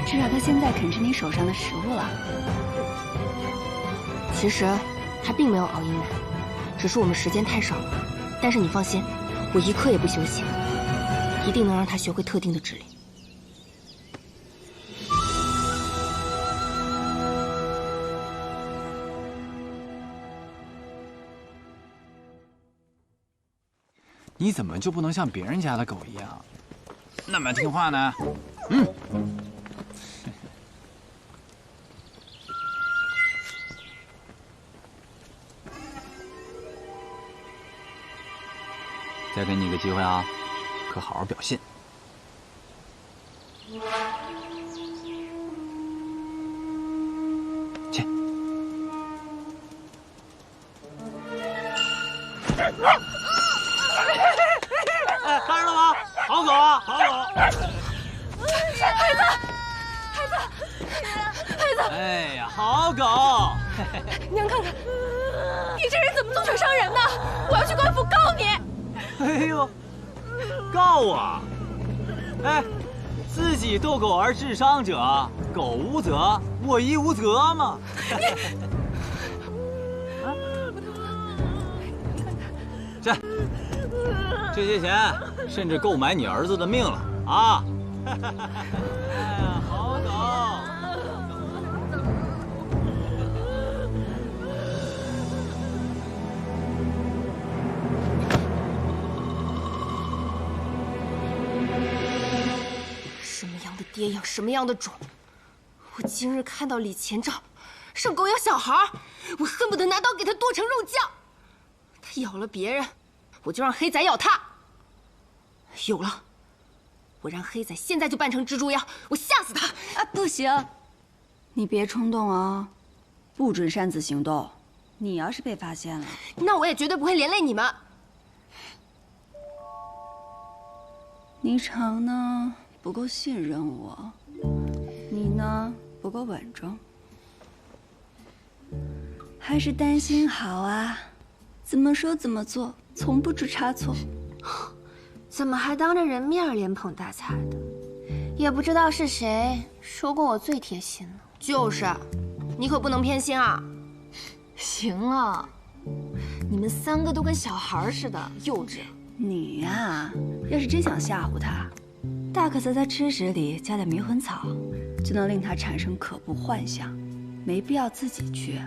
至少他现在肯吃你手上的食物了。其实他并没有熬夜难，只是我们时间太少了。但是你放心，我一刻也不休息，一定能让他学会特定的指令。你怎么就不能像别人家的狗一样，那么听话呢？嗯。再给你一个机会啊，可好好表现。去。哎，看着了吗？好狗啊，好狗！孩子！哎呀，好狗！娘看看，你这人怎么动手伤人呢？我要去官府告你！哎呦，告我！哎，自己斗狗而致伤者，狗无责，我亦无责嘛。这些钱甚至够买你儿子的命了啊！哎呀，好狗！什么样的爹养什么样的种。我今日看到李前兆上狗咬小孩，我恨不得拿刀给他剁成肉酱。他咬了别人，我就让黑仔咬他。有了，我让黑仔现在就扮成蜘蛛妖，我吓死他！啊，不行，你别冲动啊，不准擅自行动。你要是被发现了，那我也绝对不会连累你们。霓裳呢不够信任我，你呢不够稳重，还是担心好啊？怎么说怎么做，从不出差错。怎么还当着人面连捧带踩的？也不知道是谁说过我最贴心呢。就是，你可不能偏心啊！行了，你们三个都跟小孩似的，幼稚。你呀，要是真想吓唬他，大可在他吃食里加点迷魂草，就能令他产生可怖幻想，没必要自己去。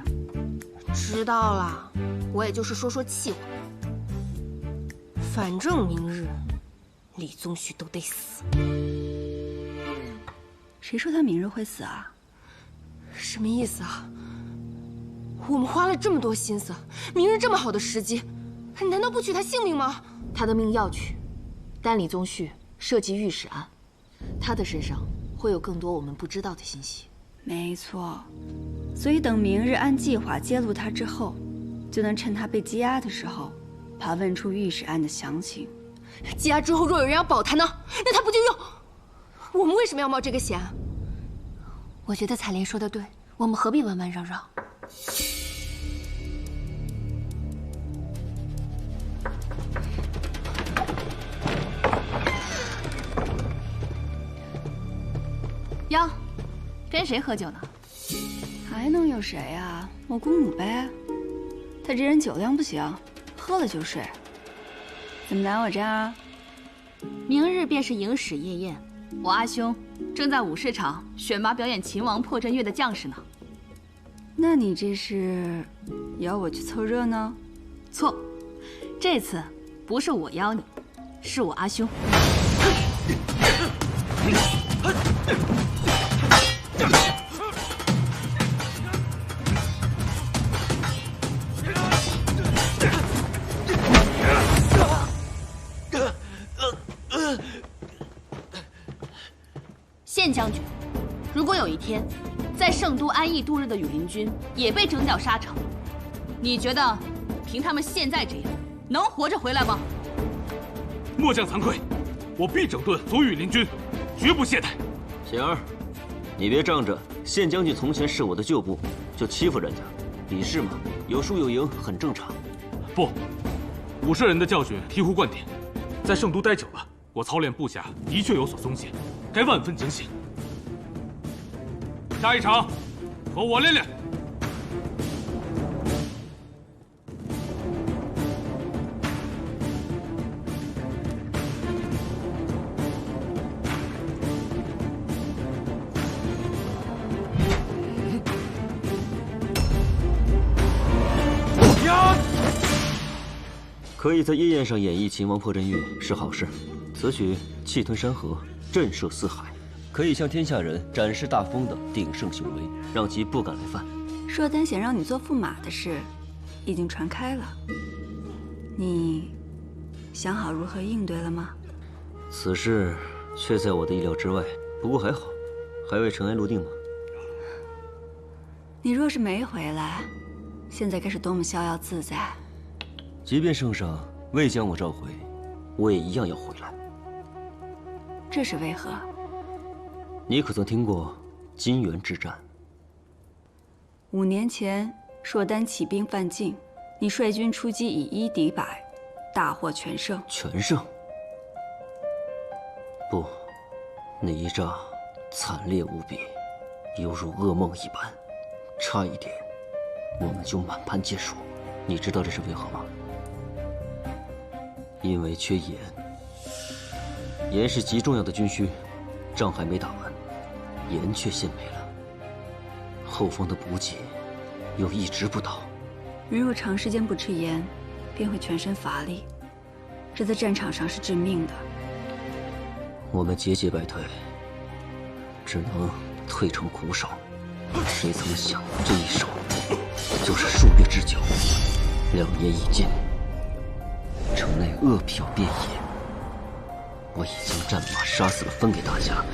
知道了，我也就是说说气话。反正明日李宗旭都得死。谁说他明日会死啊？什么意思啊？我们花了这么多心思，明日这么好的时机，难道不取他性命吗？他的命要取，但李宗旭涉及御史案，他的身上会有更多我们不知道的信息。没错，所以等明日按计划揭露他之后，就能趁他被羁押的时候，把问出御史案的详情。羁押之后，若有人要保他呢，那他不就又……我们为什么要冒这个险？我觉得彩莲说的对，我们何必弯弯绕绕？哟，跟谁喝酒呢？还能有谁啊？我姑母呗。她这人酒量不行，喝了就睡。怎么来我这儿啊？明日便是迎史夜宴，我阿兄正在武士场选拔表演秦王破阵乐的将士呢。那你这是邀我去凑热闹？错，这次不是我邀你，是我阿兄。县将军，如果有一天，在圣都安逸度日的羽林军也被征调沙城，你觉得凭他们现在这样，能活着回来吗？末将惭愧，我必整顿所有羽林军，绝不懈怠。醒儿，你别仗着县将军从前是我的旧部就欺负人家，比试嘛，有输有赢很正常。不，武舍人的教训醍醐灌顶，在圣都待久了，我操练部下的确有所松懈，该万分警醒。下一场，和我练练。可以在夜宴上演绎秦王破阵乐是好事，此曲气吞山河，震慑四海，可以向天下人展示大风的鼎盛雄威，让其不敢来犯。硕丹想让你做驸马的事，已经传开了。你想好如何应对了吗？此事却在我的意料之外，不过还好，还未尘埃落定吗？你若是没回来，现在该是多么逍遥自在。即便圣上未将我召回，我也一样要回来。这是为何？你可曾听过金元之战？5年前，硕丹起兵犯境，你率军出击，以1敌100，大获全胜。全胜？不，那一仗惨烈无比，犹如噩梦一般，差一点我们就满盘皆输。你知道这是为何吗？因为缺盐。盐是极重要的军需，仗还没打完，盐却先没了。后方的补给又一直不到。人若长时间不吃盐，便会全身乏力，这在战场上是致命的。我们节节败退，只能退成苦手。谁曾想，这一守就是数月之久。2年已尽，城内恶殍遍野。我已经战马杀死了分给大家，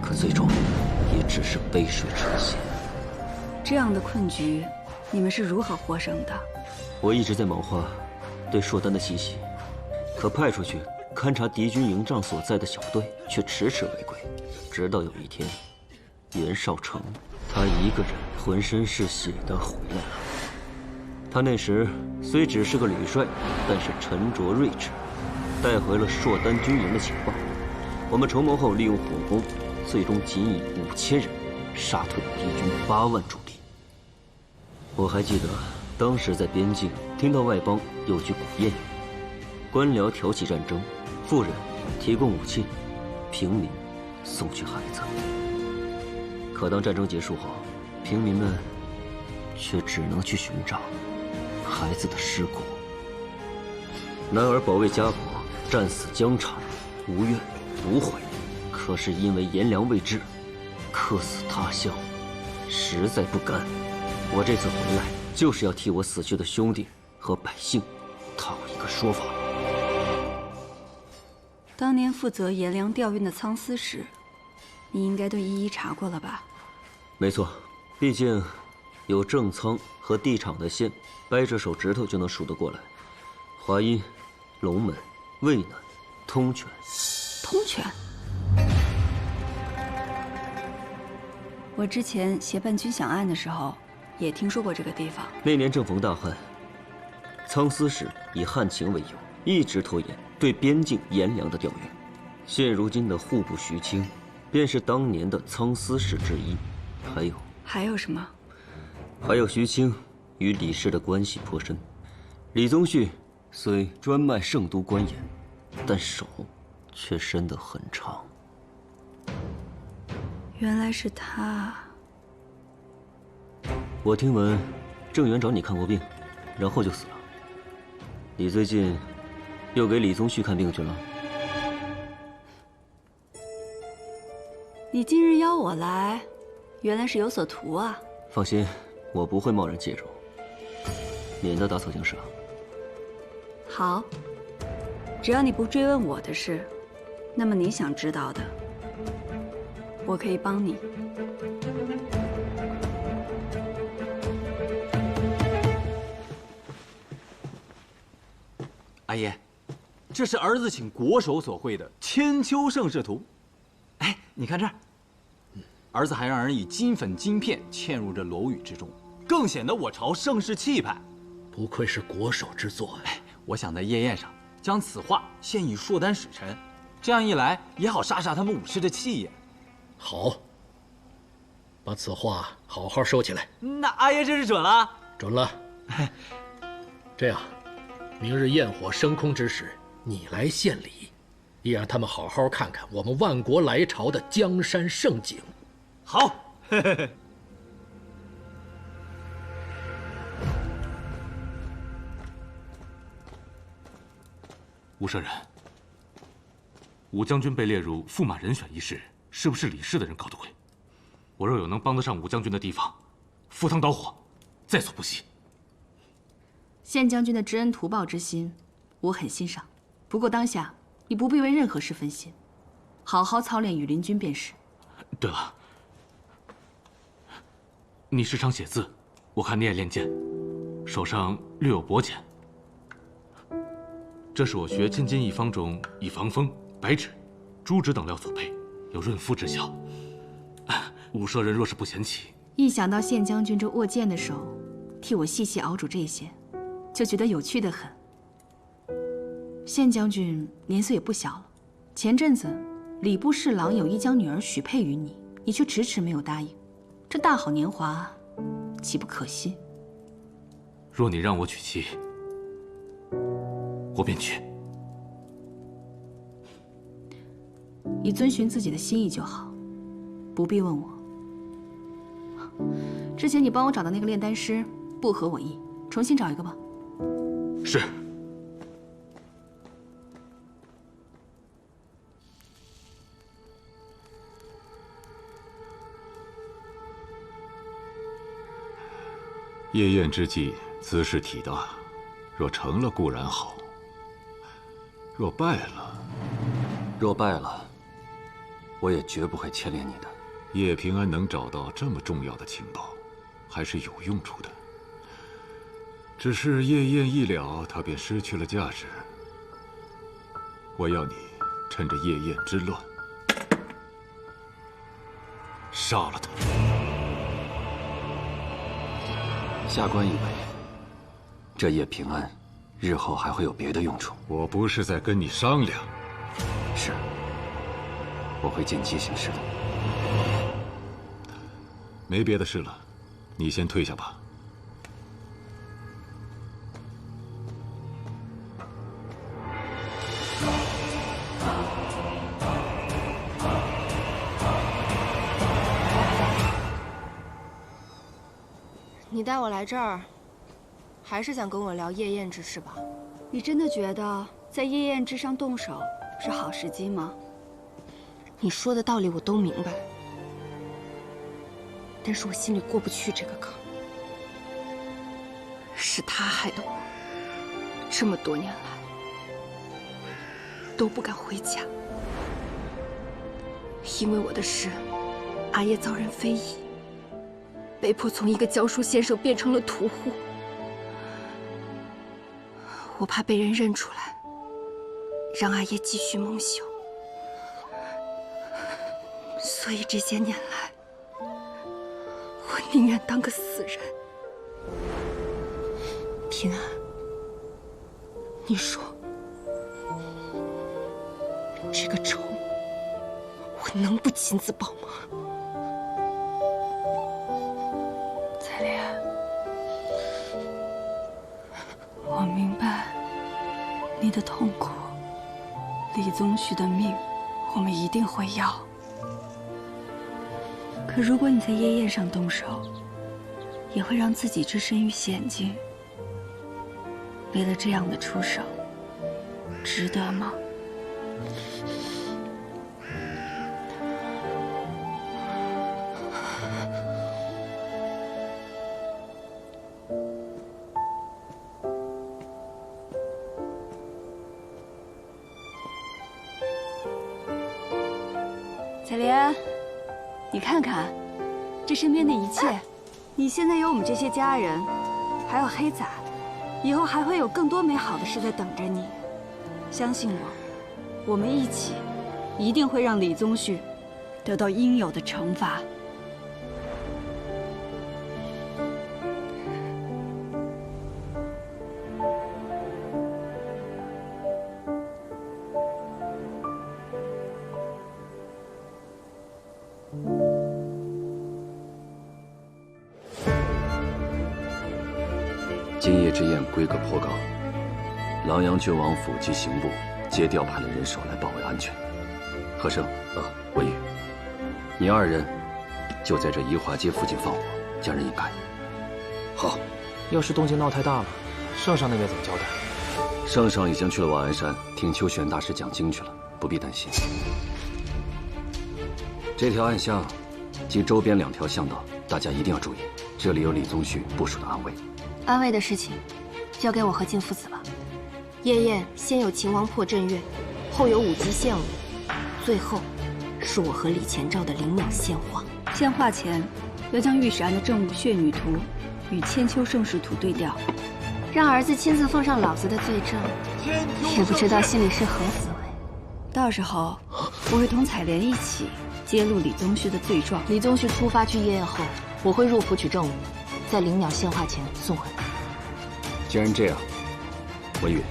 可最终也只是杯水车薪。这样的困局，你们是如何获胜的？我一直在谋划对硕丹的奇袭，可派出去勘察敌军营帐所在的小队却迟迟未归。直到有一天，袁绍成他一个人浑身是血的回来了。他那时虽只是个旅帅，但是沉着睿智，带回了硕丹军营的情报。我们筹谋后，利用火攻，最终仅以5000人杀退敌军8万驻地。我还记得当时在边境听到外邦有句古谚语：官僚挑起战争，富人提供武器，平民送去孩子。可当战争结束后，平民们却只能去寻找孩子的尸骨。男儿保卫家国，战死疆场，无怨无悔。可是因为颜良未至，客死他乡，实在不甘。我这次回来，就是要替我死去的兄弟和百姓讨一个说法。当年负责颜良调运的苍司使，你应该都一一查过了吧？没错，毕竟有正仓和地场的县，掰着手指头就能数得过来。华阴、龙门、渭南、通泉。通泉。我之前协办军饷案的时候，也听说过这个地方。那年正逢大旱，苍司使以旱情为由，一直拖延对边境颜良的调运。现如今的户部徐清，便是当年的苍司使之一。还有什么？还有徐清与李氏的关系颇深。李宗旭虽专卖圣都官盐，但手却伸得很长。原来是他。我听闻郑元找你看过病，然后就死了。你最近又给李宗旭看病去了？你今日邀我来，原来是有所图啊。放心，我不会贸然介入，免得打草惊蛇。好，只要你不追问我的事，那么你想知道的，我可以帮你。阿爷，这是儿子请国手所绘的《千秋盛世图》。哎，你看这儿，儿子还让人以金粉金片嵌入这楼宇之中，更显得我朝盛世气派。不愧是国手之作呀！我想在夜宴上将此画献与硕丹使臣，这样一来也好杀杀他们武士的气焰。好，把此画好好收起来。那阿爷这是准了？准了。这样，明日焰火升空之时，你来献礼，也让他们好好看看我们万国来朝的江山盛景。好。吴舍人，武将军被列入驸马人选一事，是不是李氏的人搞的鬼？我若有能帮得上武将军的地方，赴汤蹈火，在所不惜。县将军的知恩图报之心，我很欣赏。不过当下你不必为任何事分心，好好操练羽林军便是。对了，你时常写字，我看你也练剑，手上略有薄茧。这是我学千金一方中以防风、白芷、朱脂等料所配，有润肤之效。武舍人若是不嫌弃，一想到县将军这握剑的手，替我细细熬煮这些，就觉得有趣得很。县将军年岁也不小了，前阵子礼部侍郎有意将女儿许配于你，你却迟迟没有答应，这大好年华，岂不可惜？若你让我娶妻，我便娶。你遵循自己的心意就好，不必问我。之前你帮我找的那个炼丹师不合我意，重新找一个吧。是。夜宴之际，兹事体大，若成了固然好，若败了，我也绝不会牵连你的。叶平安能找到这么重要的情报，还是有用处的。只是夜宴一了，他便失去了价值。我要你趁着夜宴之乱，杀了他。下官以为，这叶平安日后还会有别的用处。我不是在跟你商量。是，我会见机行事的。没别的事了，你先退下吧。你带我来这儿，还是想跟我聊夜宴之事吧？你真的觉得在叶燕之上动手是好时机吗？你说的道理我都明白，但是我心里过不去这个坎。是他害得我这么多年来都不敢回家，因为我的事，阿叶遭人非议，被迫从一个教书先生变成了屠户。我怕被人认出来，让阿叶继续蒙羞，所以这些年来，我宁愿当个死人。平安，你说这个仇我能不亲自报吗？彩莲，我明白你的痛苦。李宗旭的命，我们一定会要。可如果你在叶燕上动手，也会让自己置身于险境。为了这样的出手，值得吗？彩莲，你看看，这身边的一切，你现在有我们这些家人，还有黑仔，以后还会有更多美好的事在等着你。相信我，我们一起，一定会让李宗旭得到应有的惩罚。今夜之宴规格颇高，琅琊郡王府及刑部皆调派了人手来保卫安全。和生，文宇，你二人就在这宜华街附近放火，将人引开。好。要是动静闹太大了，圣上那边怎么交代？圣上已经去了瓦安山听秋玄大师讲经去了，不必担心。这条暗巷及周边2条巷道，大家一定要注意，这里有李宗旭部署的暗卫。安慰的事情，交给我和靖父子吧。夜宴先有秦王破阵乐，后有武吉献舞，最后是我和李前兆的灵鸟献化。献化前，要将御史案的正午血女图与千秋盛世图对调，让儿子亲自奉上老子的罪证，也不知道心里是何滋味。到时候，我会同彩莲一起揭露李宗旭的罪状。李宗旭出发去夜宴后，我会入府取正午，在灵鸟献化前送回来。既然这样，文宇，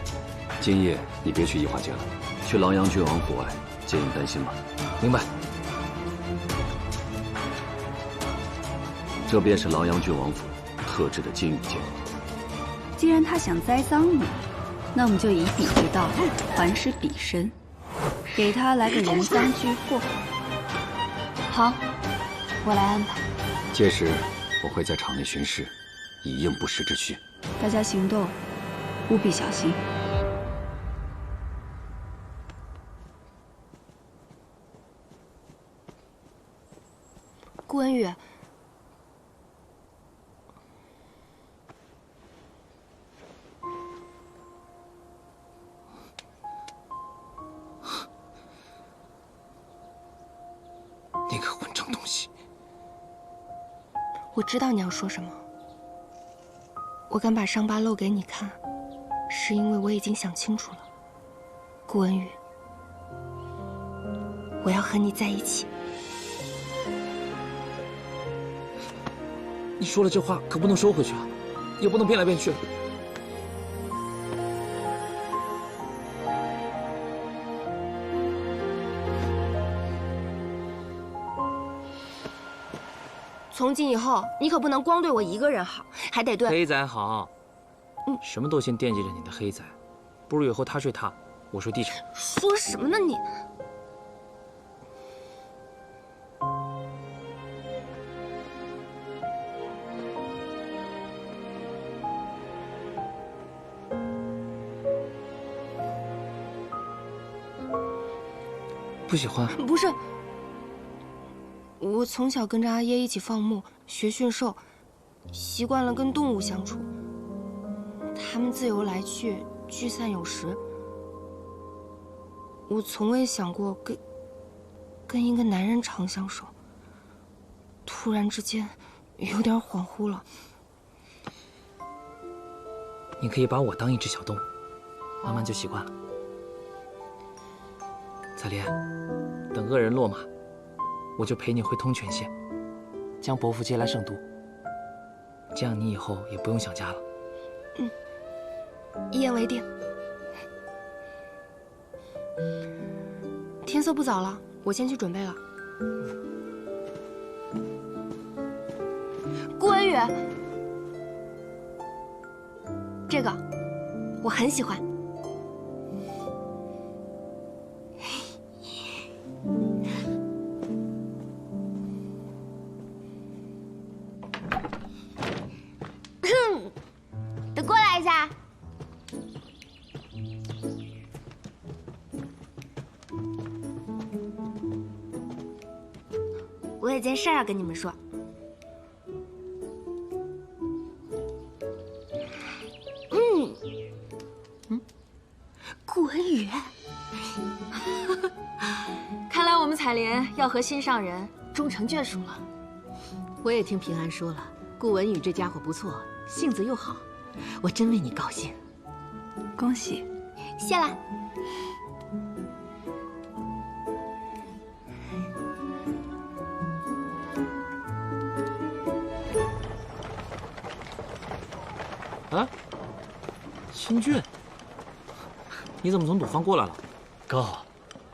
今夜你别去宜华街了，去琅琊郡王府外接应丹心吧。明白。这便是琅琊郡王府特制的金羽剑。既然他想栽赃你，那我们就以彼之道还施彼身，给他来个人赃俱获。好，我来安排。届时我会在场内巡视，以应不时之需。大家行动务必小心。顾文宇，你个混账东西！我知道你要说什么。我敢把伤疤露给你看，是因为我已经想清楚了。顾文宇，我要和你在一起。你说了这话可不能收回去啊，也不能变来变去。从今以后，你可不能光对我一个人好，还得对黑仔好。什么都先惦记着你的黑仔，不如以后他睡他，我睡地产。说什么呢你？不喜欢？不是，我从小跟着阿耶一起放牧、学驯兽，习惯了跟动物相处。它们自由来去，聚散有时。我从未想过跟一个男人长相守。突然之间，有点恍惚了。你可以把我当一只小动物，慢慢就习惯了。彩莲，等恶人落马，我就陪你回通泉县，将伯父接来圣都。这样你以后也不用想家了。嗯，一言为定。天色不早了，我先去准备了。顾文宇，这个我很喜欢。等过来一下。我有件事儿要跟你们说。顾文宇，看来我们彩莲要和心上人终成眷属了。我也听平安说了，顾文宇这家伙不错，性子又好，我真为你高兴。恭喜，谢了。啊，新俊，你怎么从赌坊过来了？哥，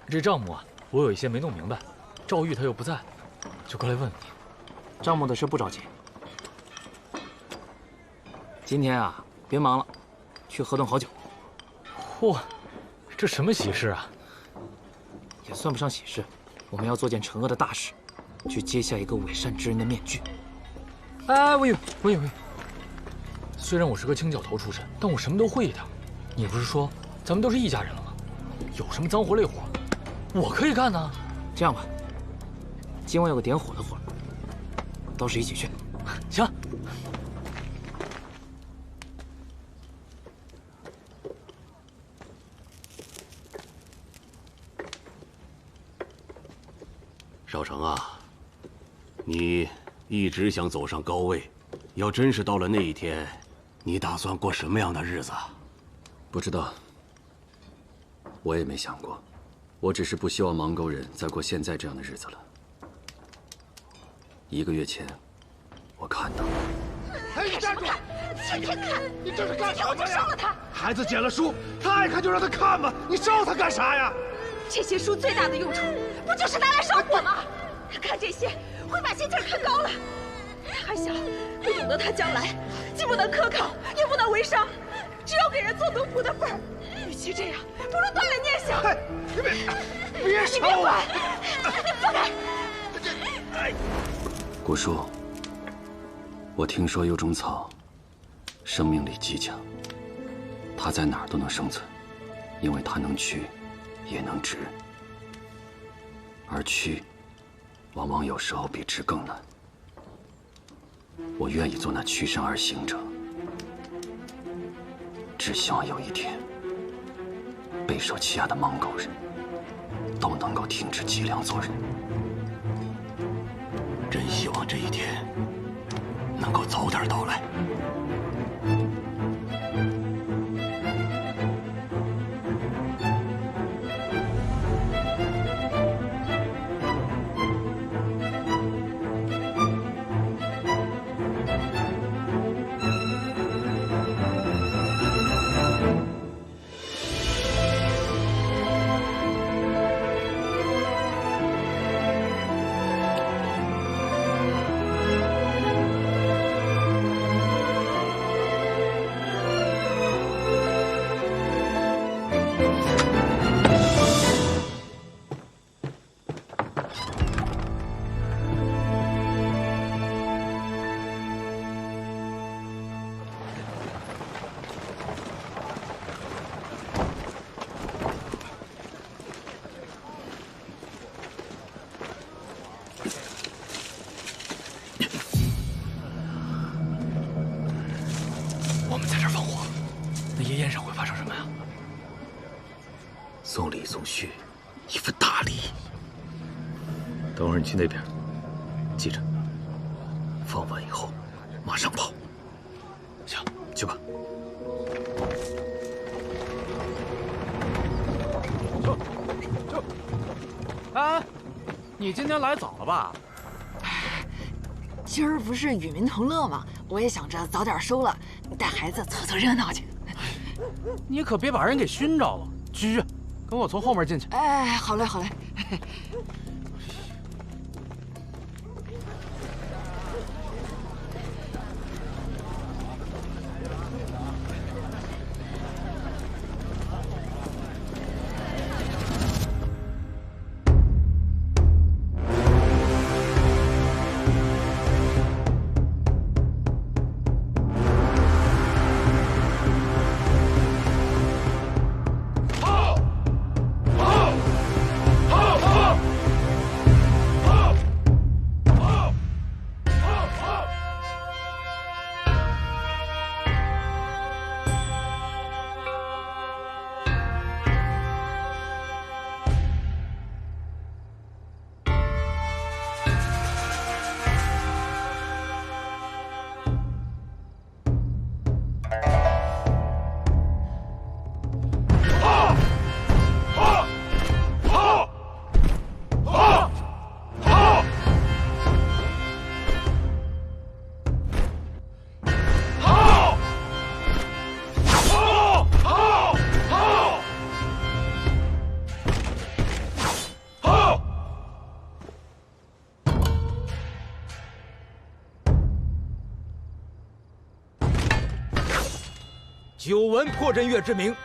这账目啊，我有一些没弄明白，赵玉他又不在，就过来问问你。账目的事不着急，今天啊，别忙了，去喝顿好酒。嚯，这什么喜事啊？也算不上喜事，我们要做件惩恶的大事，去揭下一个伪善之人的面具。哎，我以为，虽然我是个清教头出身，但我什么都会一点。你不是说咱们都是一家人了吗？有什么脏活累活，我可以干呢。这样吧，今晚有个点火的活，倒是一起去。行。少成啊，你一直想走上高位，要真是到了那一天，你打算过什么样的日子？不知道，我也没想过，我只是不希望芒沟人再过现在这样的日子了。1个月前，我看到了。哎，你站住！天天看，你这是干什么呀？我就烧了他！孩子捡了书，他爱看就让他看吧，你烧他干啥呀？这些书最大的用处，不就是拿来烧火吗？看这些会把心气儿看高了。他还小，不懂得他将来既不能科考，也不能为商，只有给人做奴仆的份儿。与其这样，不如断了念想。哎，别烧啊！你放开！古叔，我听说有种草，生命力极强，它在哪儿都能生存，因为它能屈，也能直，而屈，往往有时候比直更难。我愿意做那屈身而行者，只希望有一天，备受欺压的芒沟人都能够停止脊梁做人。真希望这一天能够早点到来。送礼送序，一份大礼。等会儿你去那边，记着，放完以后马上跑。行，去吧。哎，你今天来早了吧？今儿不是与民同乐吗？我也想着早点收了，带孩子凑凑热闹去。你可别把人给熏着了。去，跟我从后面进去。哎，好嘞，好嘞。久闻破阵乐之名，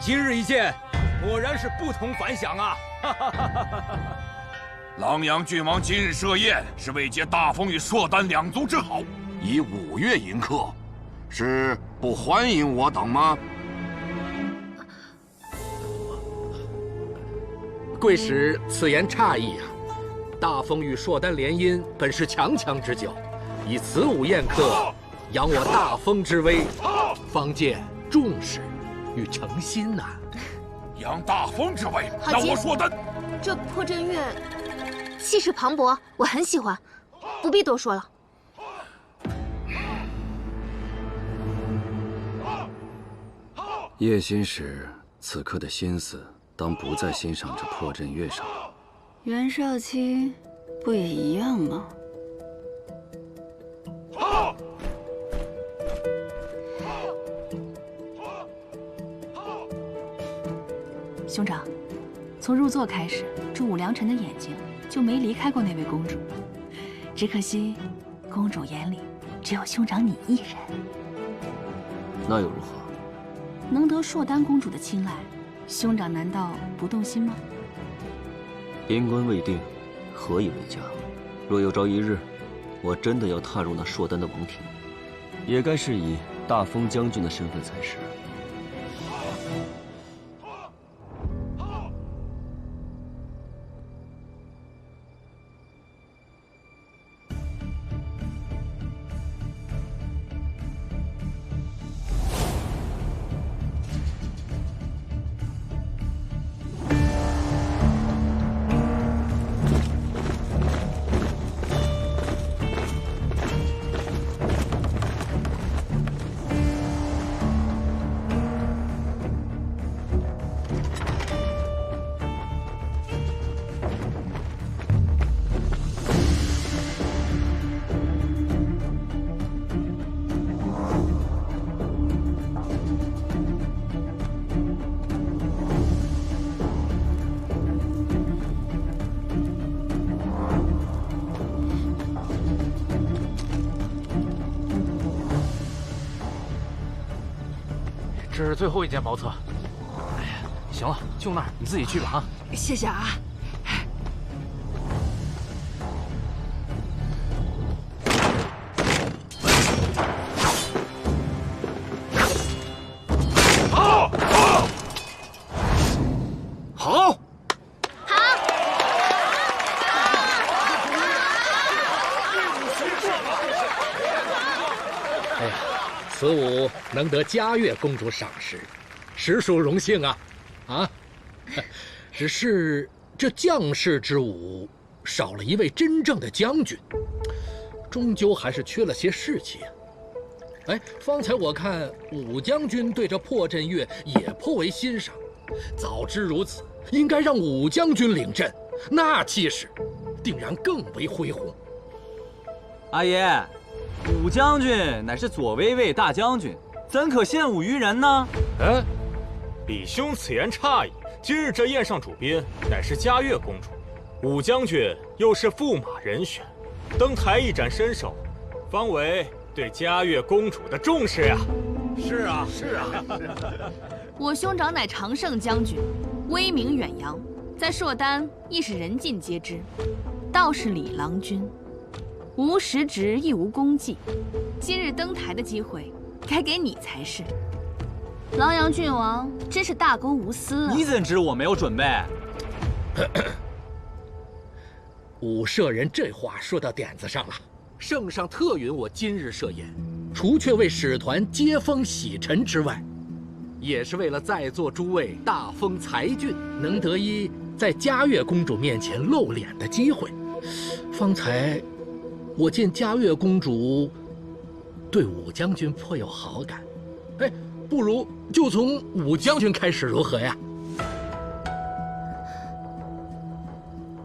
今日一见，果然是不同凡响啊！琅琊郡王今日设宴，是为接大风与硕丹两族之好，以5月迎客，是不欢迎我等吗？贵使此言差矣啊！大风与硕丹联姻本是强强之交，以此午宴客，扬我大风之威，方见重视与诚心呐。扬大风之威，好让我硕丹。这破阵乐气势磅礴，我很喜欢，不必多说了。叶心使此刻的心思，当不在欣赏这破阵乐上了。袁少卿，不也一样吗？兄长，从入座开始，这武良辰的眼睛就没离开过那位公主。只可惜，公主眼里只有兄长你一人。那又如何？能得硕丹公主的青睐，兄长难道不动心吗？边关未定，何以为家？若有朝一日，我真的要踏入那硕丹的王庭，也该是以大风将军的身份才是。这是最后一间茅厕。哎呀，行了，就那儿，你自己去吧啊。谢谢啊。好，哎呀，此午能得嘉月公主赏识，实属荣幸啊！啊，只是这将士之伍少了一位真正的将军，终究还是缺了些士气啊。哎，方才我看武将军对这破阵乐也颇为欣赏，早知如此，应该让武将军领阵，那气势定然更为恢宏。阿爷，武将军乃是左威卫大将军，怎可献武于人呢？哎，李兄此言差矣。今日这宴上主宾乃是嘉悦公主，武将军又是驸马人选，登台一展身手，方为对嘉悦公主的重视呀。是啊，是啊。我兄长乃常胜将军，威名远扬，在朔丹亦是人尽皆知。倒是李郎君，无实职亦无功绩，今日登台的机会该给你才是。狼阳郡王真是大公无私啊！你怎知我没有准备？武舍人这话说到点子上了。圣上特允我今日设宴，除却为使团接风洗尘之外，也是为了在座诸位大封才俊，能得一在嘉悦公主面前露脸的机会。方才我见嘉悦公主对武将军颇有好感，哎，不如就从武将军开始如何呀？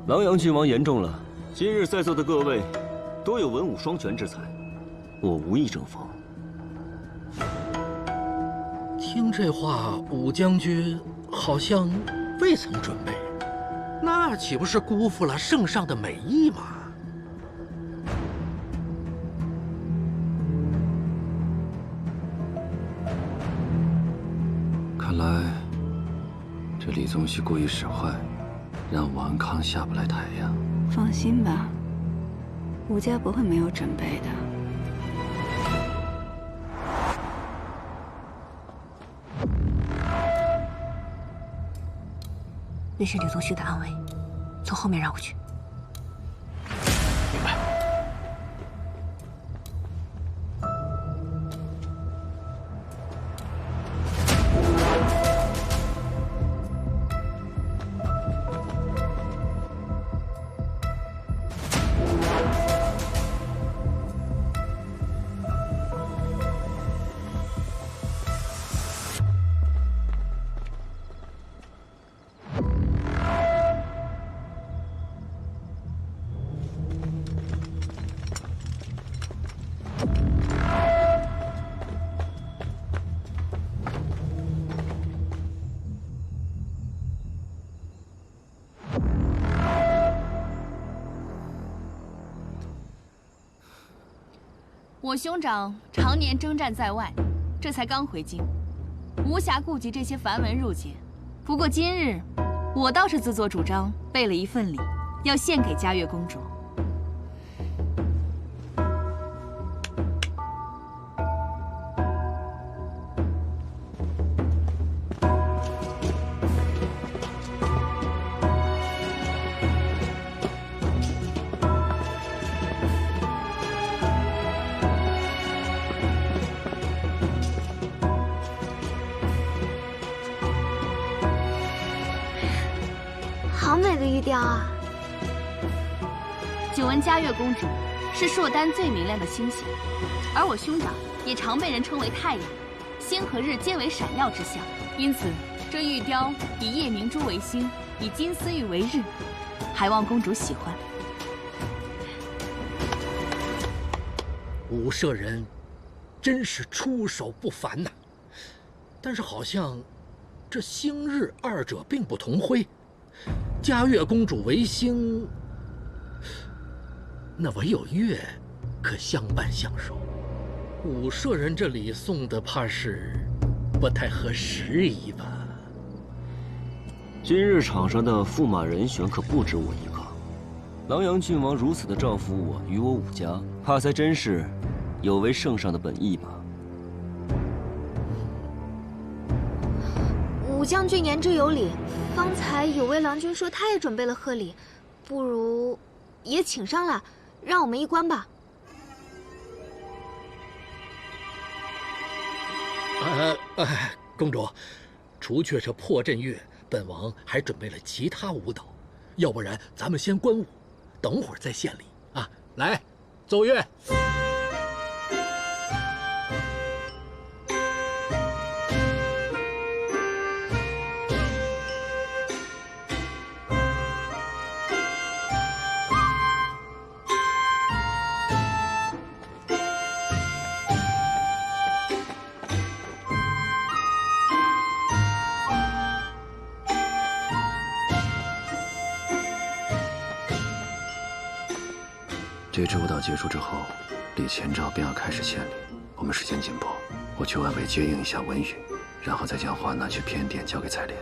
狼阳郡王言重了，今日在座的各位多有文武双全之才，我无意争锋。听这话，武将军好像未曾准备，那岂不是辜负了圣上的美意吗？看来这李宗熙故意使坏，让王康下不来台呀。放心吧，武家不会没有准备的。那是李宗旭的安危，从后面绕过去。明白。我兄长常年征战在外，这才刚回京，无暇顾及这些繁文缛节。不过今日，我倒是自作主张备了一份礼，要献给嘉悦公主。好美的玉雕啊！久闻嘉悦公主是朔丹最明亮的星星，而我兄长也常被人称为太阳，星和日皆为闪耀之象，因此这玉雕以夜明珠为星，以金丝玉为日，还望公主喜欢。武舍人真是出手不凡呐，但是好像这星日二者并不同辉。嘉悦公主为星，那唯有月可相伴相守。武舍人这里送的怕是不太合时宜吧？今日场上的驸马人选可不止我一个，狼阳郡王如此的照拂我与我武家，怕才真是有违圣上的本意吧？武将军言之有理，方才有位郎君说他也准备了贺礼，不如也请上来，让我们一观吧。公主，除却这破阵乐，本王还准备了其他舞蹈，要不然咱们先观舞，等会儿再献礼啊！来，奏乐。这支舞蹈结束之后，李前兆便要开始献礼。我们时间紧迫，我去外围接应一下文宇，然后再将花拿去偏殿交给采莲。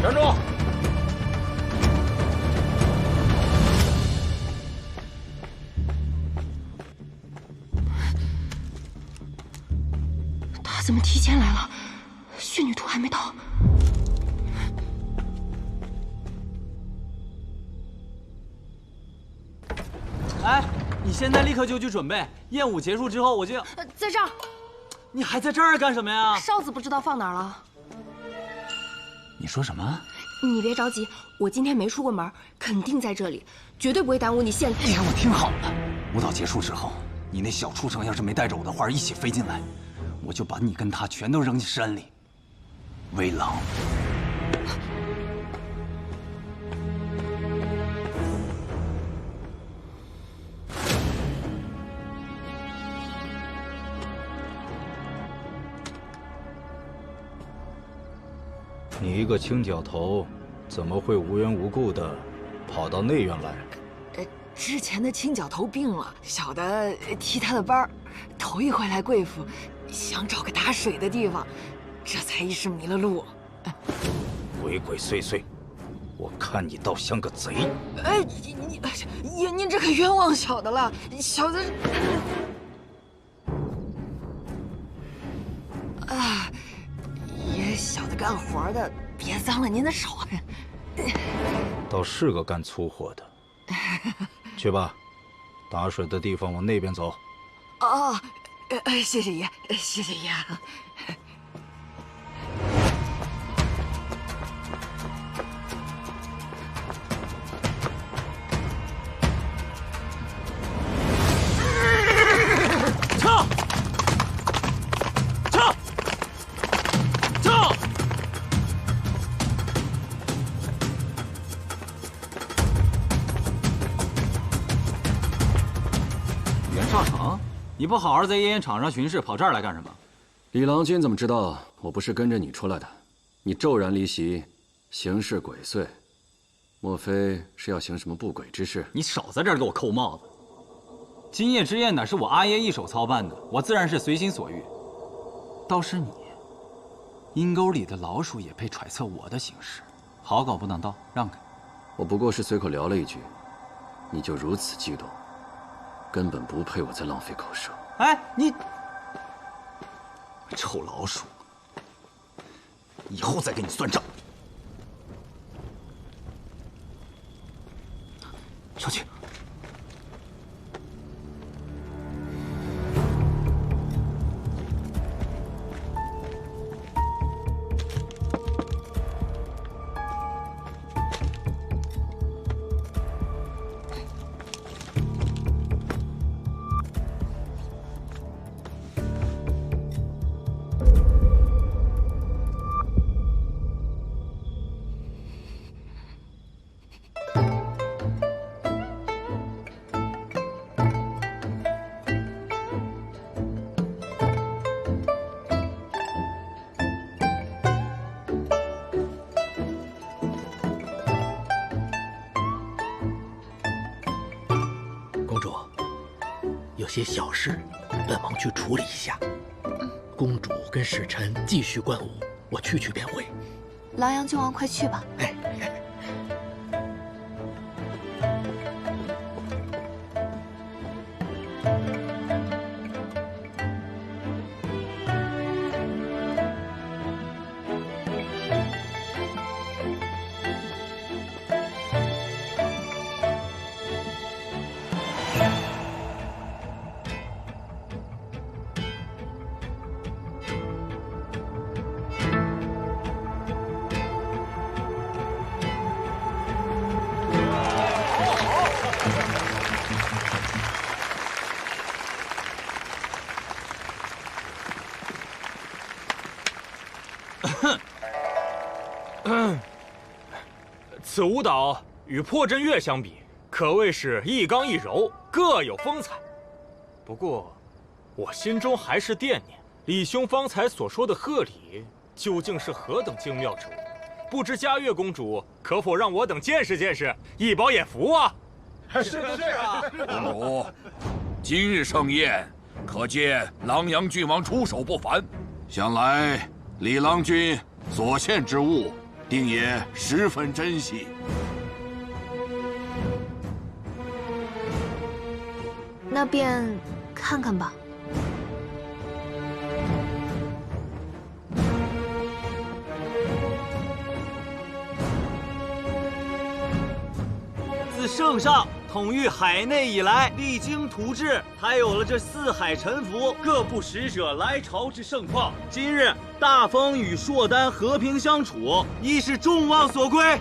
站住！他怎么提前来了？血女图还没到。哎，你现在立刻就去准备，宴舞结束之后我就要。在这儿。你还在这儿干什么呀？哨子不知道放哪儿了。你说什么？你别着急，我今天没出过门，肯定在这里，绝对不会耽误你献礼。你给我听好了，舞蹈结束之后，你那小畜生要是没带着我的花一起飞进来，我就把你跟他全都扔进山里。威狼。你一个青角头，怎么会无缘无故的跑到内院来？之前的青角头病了，小的替他的班，头一回来贵府，想找个打水的地方，这才一时迷了路。鬼鬼祟祟，我看你倒像个贼。哎，您这可冤枉小的了，小的啊，爷小的干活的，别脏了您的手。倒是个干粗活的。去吧，打水的地方往那边走。哦，谢谢爷，谢谢爷。撤！撤！撤！袁绍成，你不好好在夜宴场上巡视，跑这儿来干什么？李郎君怎么知道我不是跟着你出来的？你骤然离席，行事鬼祟，莫非是要行什么不轨之事？你少在这儿给我扣帽子！今夜之宴乃是我阿爷一手操办的，我自然是随心所欲。倒是你，阴沟里的老鼠也配揣测我的行事，好狗不挡道，让开！我不过是随口聊了一句，你就如此激动，根本不配我再浪费口舌。哎，你臭老鼠，以后再跟你算账。小青。主，有些小事，本王去处理一下。公主跟使臣继续观舞，我去便回。狼阳郡王，快去吧。哎。此舞蹈与破阵乐相比，可谓是一刚一柔，各有风采。不过，我心中还是惦念李兄方才所说的贺礼究竟是何等精妙之物，不知嘉月公主可否让我等见识见识，一饱眼福啊！是啊，公主，今日盛宴，可见狼阳郡王出手不凡，想来李郎君所献之物，定也十分珍惜。那便看看吧。自圣上统御海内以来，励精图治，才有了这四海臣服、各部使者来朝之盛况。今日大风与硕丹和平相处，亦是众望所归。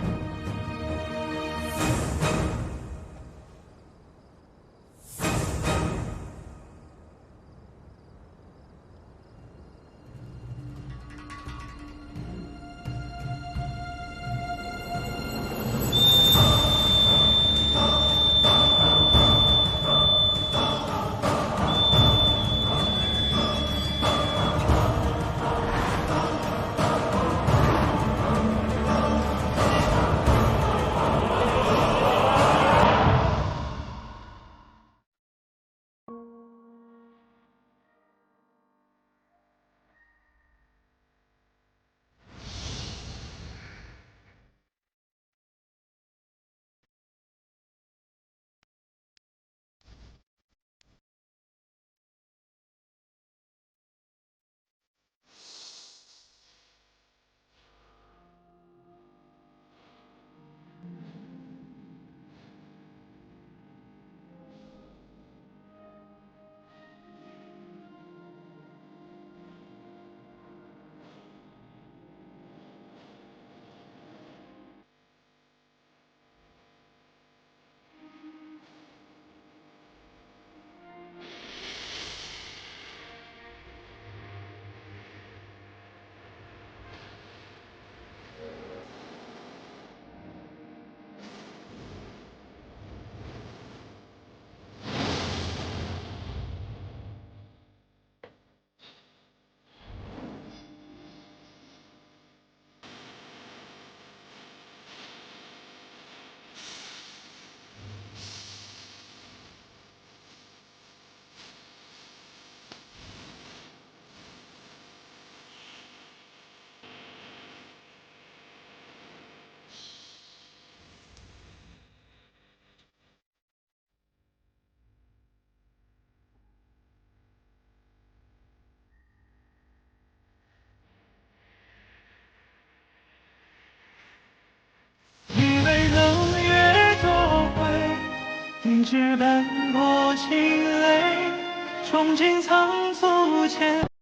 一直奔波心累，憧憬仓促前。